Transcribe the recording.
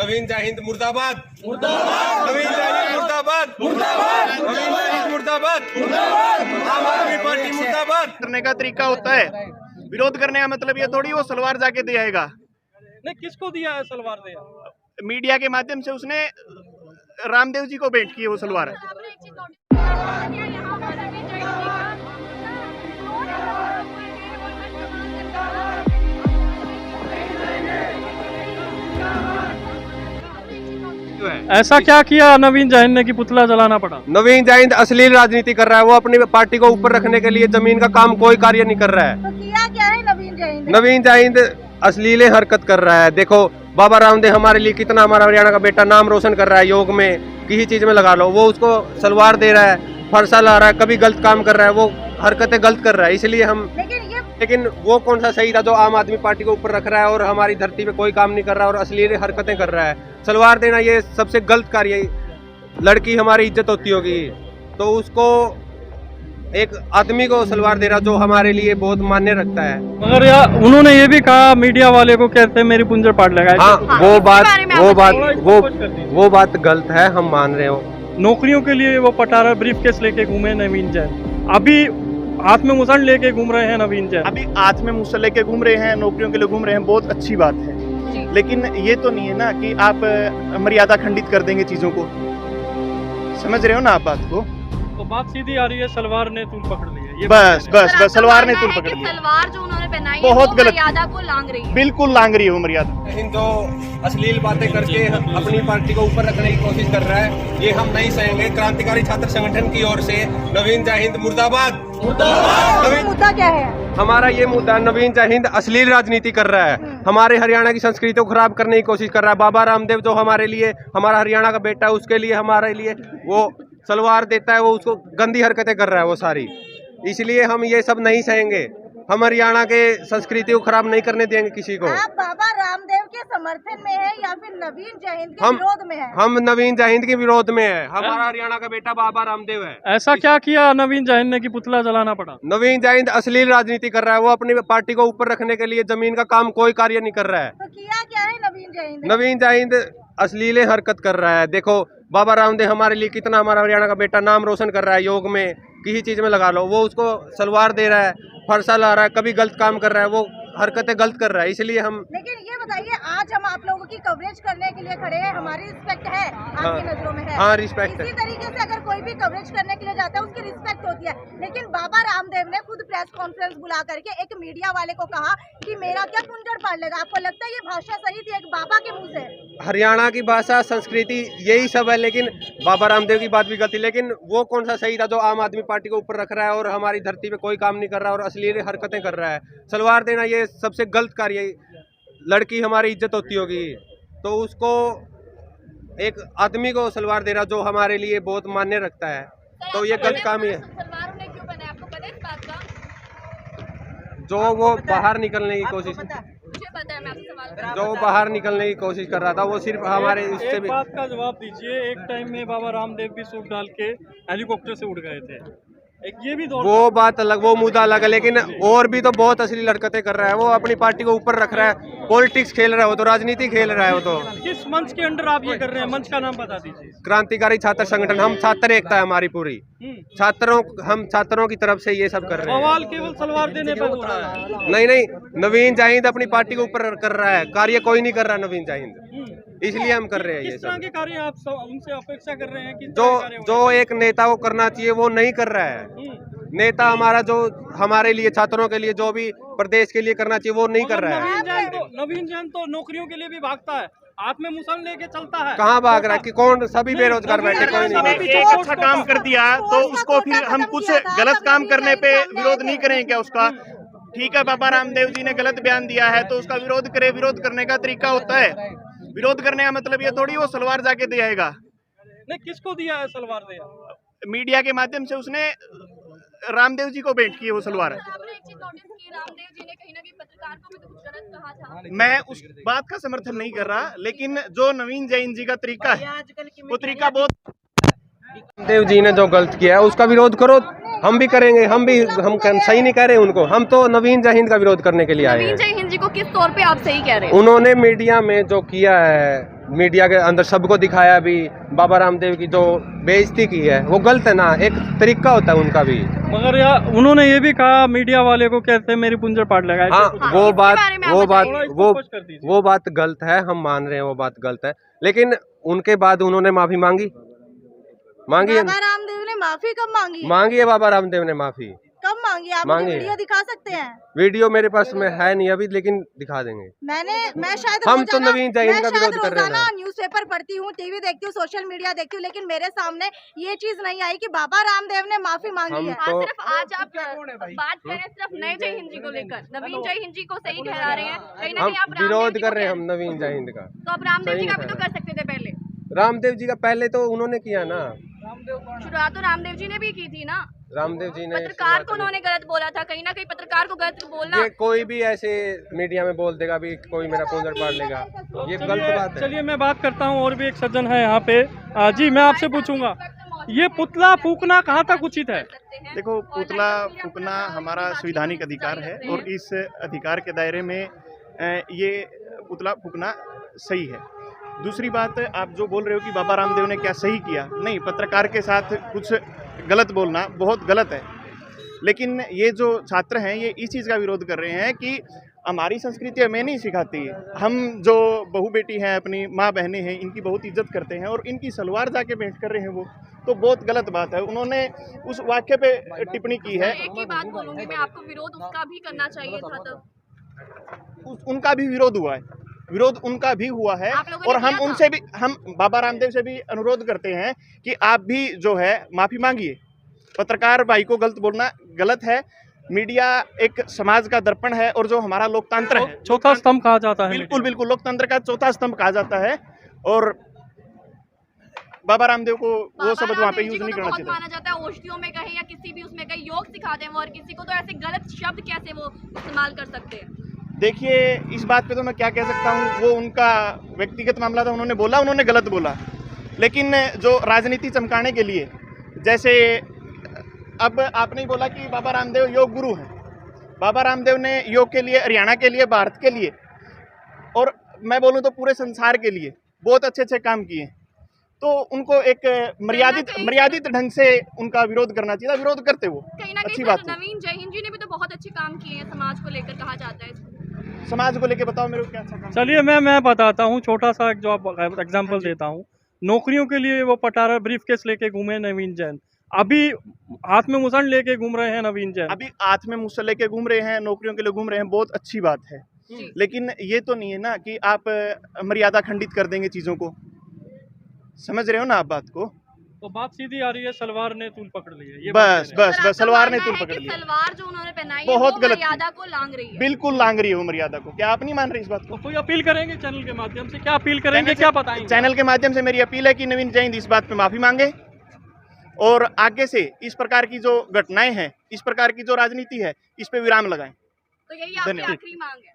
नवीन जयहिंद मुर्दाबाद, नवीन जयहिंद मुर्दाबाद, नवीन जयहिंद मुर्दाबाद, आम आदमी पार्टी मुर्दाबाद। करने का तरीका होता है, विरोध करने का मतलब ये थोड़ी वो सलवार जाके दे आएगा। नहीं, किसको दिया है सलवार दिया? मीडिया के माध्यम से उसने रामदेव जी को भेंट की है वो सलवार। ऐसा क्या किया नवीन जैन ने कि पुतला जलाना पड़ा? नवीन जयहिंद अश्लील राजनीति कर रहा है। वो अपनी पार्टी को ऊपर रखने के लिए जमीन का काम कोई कार्य नहीं कर रहा है। तो किया क्या है नवीन जयहिंद? नवीन जयहिंद अश्लील हरकत कर रहा है। देखो बाबा रामदेव हमारे लिए कितना, हमारा हरियाणा का बेटा नाम रोशन कर रहा है। योग में किसी चीज में लगा लो, वो उसको सलवार दे रहा है, फरसा ला रहा है, कभी गलत काम कर रहा है, वो हरकतें गलत कर रहा है। इसलिए हम लेकिन वो कौन सा सही था जो आम आदमी पार्टी को ऊपर रख रहा है और हमारी धरती पे कोई काम नहीं कर रहा है और अश्लील हरकतें कर रहा है। सलवार देना ये सबसे गलत कार्य है। लड़की हमारी इज्जत होती होगी तो उसको एक आदमी को सलवार दे रहा जो हमारे लिए बहुत मान्य रखता है। मगर यार उन्होंने ये भी कहा मीडिया वाले को, कहते हैं मेरी पुंजर पाट लगाए। हाँ, वो बात गलत है, हम मान रहे हो। नौकरियों के लिए वो पटारा ब्रीफ केस लेके घूमे नवीन जैन, अभी हाथ में मुसड़ लेके घूम रहे हैं नवीन जैन। अभी हाथ में मुसल्ले लेके घूम रहे हैं, नौकरियों के लिए घूम रहे हैं, बहुत अच्छी बात है। लेकिन ये तो नहीं है ना कि आप मर्यादा खंडित कर देंगे चीजों को। समझ रहे हो ना आप बात को? तो बात सीधी आ रही है, सलवार ने तूल पकड़ ली है। ये बस सलवार ने तूल पकड़ लिया। सलवार जो उन्होंने पहनाई बहुत है, गलत, मर्यादा को लांग रही है। बिल्कुल लांग रही है वो मर्यादा। जो अश्लील बातें करके अपनी पार्टी को ऊपर रखने की कोशिश कर रहा है, ये हम नहीं सहेंगे। क्रांतिकारी छात्र संगठन की ओर से नवीन जयहिंद मुर्दाबाद। मुद्दा क्या है हमारा? ये मुद्दा नवीन जयहिंद अश्लील राजनीति कर रहा है, हमारे हरियाणा की संस्कृति को खराब करने की कोशिश कर रहा है। बाबा रामदेव जो हमारे लिए, हमारा हरियाणा का बेटा है, उसके लिए हमारे लिए वो सलवार देता है, वो उसको गंदी हरकतें कर रहा है वो सारी। इसलिए हम ये सब नहीं सहेंगे। हम हरियाणा के संस्कृति को खराब नहीं करने देंगे किसी को। आप बाबा रामदेव के समर्थन में है या फिर नवीन जयहिंद के विरोध में है? हम नवीन जयहिंद के विरोध में है। हमारा हरियाणा का बेटा बाबा रामदेव है। ऐसा क्या किया नवीन जैन ने कि पुतला जलाना पड़ा? नवीन जयहिंद अश्लील राजनीति कर रहा है। वो अपनी पार्टी को ऊपर रखने के लिए जमीन का काम कोई कार्य नहीं कर रहा है। तो किया क्या है नवीन जयहिंद? नवीन जयहिंद अश्लील हरकत कर रहा है। देखो बाबा रामदेव हमारे लिए कितना, हमारा हरियाणा का बेटा नाम रोशन कर रहा है। योग में किसी चीज में लगा लो, वो उसको सलवार दे रहा है, फरसा ला रहा है, कभी गलत काम कर रहा है, वो हरकतें गलत कर रहा है। इसलिए हम लेकिन ये बताइए, आज हम आप लोगों की कवरेज करने के लिए खड़े हैं, हमारी रिस्पेक्ट है आपकी नजरों में है? हाँ, रिस्पेक्ट है। इसी तरीके से अगर कोई भी कवरेज करने के लिए जाता है उसकी रिस्पेक्ट होती है। लेकिन बाबा रामदेव ने खुद प्रेस कॉन्फ्रेंस बुला करके एक मीडिया वाले को कहा कि मेरा क्या कुंजर पाड़ लेगा। आपको लगता है ये भाषा सही थी एक बाबा के मुंह से? हरियाणा की भाषा संस्कृति यही सब है, लेकिन बाबा रामदेव की बात भी गलती। लेकिन वो कौन सा सही था जो आम आदमी पार्टी को ऊपर रख रहा है और हमारी धरती पे कोई काम नहीं कर रहा और अश्लील हरकतें कर रहा है। सलवार देना ये सबसे गलत कार्य है। लड़की हमारी इज्जत होती होगी तो उसको एक आदमी को सलवार दे रहा जो हमारे लिए बहुत मान्य रखता है, तो ये गलत काम ही है। सलवार उन्हें क्यों पहना है, आपको पता है इस बात का? जो वो बाहर निकलने की कोशिश, मुझे पता है, मैं आपसे सवाल कर रही हूँ। जो बाहर निकलने की कोशिश कर रहा था, वो सिर्फ हमारे इससे एक भी। बात का जवाब दीजिए, एक टाइम में बाबा रामदेव भी सूट डाल के हेलीकॉप्टर से उड़ गए थे, एक ये भी दौर। वो बात अलग, वो मुद्दा अलग है। लेकिन और भी तो बहुत अश्लील हरकतें कर रहा है। वो अपनी पार्टी को ऊपर रख रहा है, पॉलिटिक्स खेल रहा है, वो तो राजनीति खेल रहा है। वो तो किस मंच के अंडर आप ये कर रहे हैं? मंच का नाम बता दीजिए। क्रांतिकारी छात्र संगठन, हम छात्र एकता है हमारी पूरी। हम छात्रों की तरफ से ये सब कर रहे हैं। सवाल केवल सलवार देने पर हो रहा है। नहीं, नवीन जयहिंद अपनी पार्टी को ऊपर कर रहा है, कार्य कोई नहीं कर रहा नवीन जयहिंद, इसलिए हम कर रहे हैं ये किस तरह सब। के कार्य आप उनसे अपेक्षा कर रहे हैं? जो एक नेता को करना चाहिए वो नहीं कर रहा है। नेता हमारा जो हमारे लिए, छात्रों के लिए, जो भी प्रदेश के लिए करना चाहिए वो नहीं कर रहा है। नवीन जैन तो नौकरियों के लिए भी भागता है, हाथ में मुसल लेके चलता है। कहाँ भाग रहा है कि कौन? सभी बेरोजगार बैठे, कोई नहीं। एक अच्छा काम कर दिया तो उसको फिर हम कुछ गलत काम करने पे विरोध नहीं करेंगे क्या उसका? ठीक है, बाबा रामदेव जी ने गलत बयान दिया है तो उसका विरोध करे। विरोध करने का तरीका होता है, विरोध करने का मतलब ये थोड़ी वो सलवार जाके दे आएगा। नहीं, किसको दिया है सलवार दिया? मीडिया के माध्यम से उसने रामदेव जी को भेंट की है वो सलवार। आपने एक चीज नोटिस की, रामदेव जी ने कहीं ना कहीं पत्रकार को भी तो कुछ गलत कहा था। मैं उस बात का समर्थन नहीं कर रहा, लेकिन जो नवीन जयहिंद जी का तरीका है वो तरीका बहुत। रामदेव जी ने जो गलत किया है उसका विरोध करो, हम भी करेंगे। हम सही नहीं कह रहे उनको, हम तो नवीन जयहिंद का विरोध करने के लिए आए नवीन हैं। जयहिंद जी को किस तौर पे आप सही कह रहे हैं? उन्होंने मीडिया में जो किया है मीडिया के अंदर सबको दिखाया भी, बाबा रामदेव की जो बेइज्जती की है वो गलत है ना, एक तरीका होता है उनका भी। मगर यार उन्होंने ये भी कहा मीडिया वाले को, कहते मेरी पुंजर पाट लगा। हाँ, वो बात वो वो बात गलत है, हम मान रहे हैं वो बात गलत है, लेकिन उनके बाद उन्होंने माफी मांगी है। बाबा रामदेव ने माफी कब मांगी? मांगी है बाबा रामदेव ने माफी। कब मांगी? आप मुझे वीडियो दिखा सकते हैं? वीडियो मेरे पास में है नहीं अभी, लेकिन दिखा देंगे। मैं शायद हम तो नवीन जैन का विरोध कर रहे हैं। न्यूज़पेपर पढ़ती हूँ, टीवी देखती हूँ, सोशल मीडिया देखती हूँ, लेकिन मेरे सामने ये चीज नहीं आई कि बाबा रामदेव ने माफी मांगी है। तो सिर्फ आज आप बात करें सिर्फ नए जय हिंद जी को लेकर, नवीन जय हिंद जी को सही ठहरा रहे हैं, कहीं ना कहीं आप विरोध कर रहे हैं हम नवीन जय हिंद का। तो आप रामदेव जी का भी तो कर सकते थे पहले। रामदेव जी का पहले तो उन्होंने किया ना, शुरुआत तो रामदेव जी ने भी की थी ना। रामदेव जी ने पत्रकार को उन्होंने गलत बोला था, कहीं ना कहीं पत्रकार को गलत बोलना। ये कोई भी ऐसे मीडिया में बोल देगा भी कोई मेरा पुंजर पाड़ लेगा, ये गलत बात है। चलिए मैं बात करता हूँ, और भी एक सज्जन है यहाँ पे। जी मैं आपसे पूछूंगा, ये पुतला फूकना कहाँ तक उचित है? देखो, पुतला फूकना हमारा संवैधानिक अधिकार है और इस अधिकार के दायरे में ये पुतला फूकना सही है। दूसरी बात, आप जो बोल रहे हो कि बाबा रामदेव ने क्या सही किया, नहीं, पत्रकार के साथ कुछ गलत बोलना बहुत गलत है। लेकिन ये जो छात्र हैं ये इस चीज़ का विरोध कर रहे हैं कि हमारी संस्कृति हमें नहीं सिखाती है। हम जो बहू बेटी हैं, अपनी माँ बहनें हैं, इनकी बहुत इज्जत करते हैं और इनकी सलवार जाके भेंट कर रहे हैं, वो तो बहुत गलत बात है। उन्होंने उस वाक्य पे टिप्पणी की है। एक ही बात बोलूंगी मैं, आपको विरोध उसका भी करना चाहिए था तब। उनका भी विरोध हुआ है, विरोध उनका भी हुआ है, और हम उनसे भी, हम बाबा रामदेव से भी अनुरोध करते हैं कि आप भी जो है माफी मांगिए। पत्रकार भाई को गलत बोलना गलत है। मीडिया एक समाज का दर्पण है और जो हमारा लोकतंत्र है, चौथा स्तंभ कहा जाता है। बिल्कुल बिल्कुल, लोकतंत्र का चौथा स्तंभ कहा जाता है, और बाबा रामदेव को वो शब्द वहाँ पे यूज नहीं करना चाहिए। माना जाता है औषधियों में कहीं या किसी भी उसमें कहीं योग सिखाते हैं वो, और किसी को तो ऐसे गलत शब्द कैसे वो इस्तेमाल कर सकते हैं? देखिए, इस बात पे तो मैं क्या कह सकता हूँ, वो उनका व्यक्तिगत मामला था, उन्होंने बोला, उन्होंने गलत बोला। लेकिन जो राजनीति चमकाने के लिए, जैसे अब आपने ही बोला कि बाबा रामदेव योग गुरु हैं, बाबा रामदेव ने योग के लिए, हरियाणा के लिए, भारत के लिए, और मैं बोलूँ तो पूरे संसार के लिए बहुत अच्छे अच्छे काम किए। तो उनको एक मर्यादित ढंग से उनका विरोध करना चाहिए था, विरोध करते वो कहीं ना अच्छी कहीं बात है। नवीन जय हिंद जी ने भी तो बहुत अच्छे काम किए हैं समाज को लेकर, कहा जाता है। समाज को लेकर बताओ मेरे को क्या अच्छा काम। चलिए मैं बताता हूँ, छोटा सा एक जो एग्जाम्पल देता हूँ। नौकरियों के लिए वो पटारा ब्रीफ केस लेके घूमे नवीन जैन, अभी हाथ में मुसंड लेके घूम रहे हैं नवीन जैन। अभी हाथ में मुसल्ले लेके घूम रहे हैं, नौकरियों के लिए घूम रहे हैं, बहुत अच्छी बात है। लेकिन ये तो नहीं है ना कि आप मर्यादा खंडित कर देंगे चीज़ों को, समझ रहे हो ना आप बात को? तो बात सीधी आ रही है, सलवार ने तूल पकड़ ली है, ये बस बस तो बस, सलवार ने तूल पकड़ लिया। सलवार जो उन्होंने पहनाई बहुत है वो गलत, मर्यादा को लांग रही है, बिल्कुल लांग रही है वो मर्यादा को। क्या आप नहीं मान रहे इस बात को? तो कोई अपील करेंगे चैनल के माध्यम से? क्या अपील करेंगे, क्या बताएंगे? चैनल के माध्यम से मेरी अपील है कि नवीन जय हिंद इस बात पे माफी मांगे, और आगे से इस प्रकार की जो घटनाएं हैं, इस प्रकार की जो राजनीति है, इस पे विराम लगाएं। तो यही आपकी आखिरी मांग है।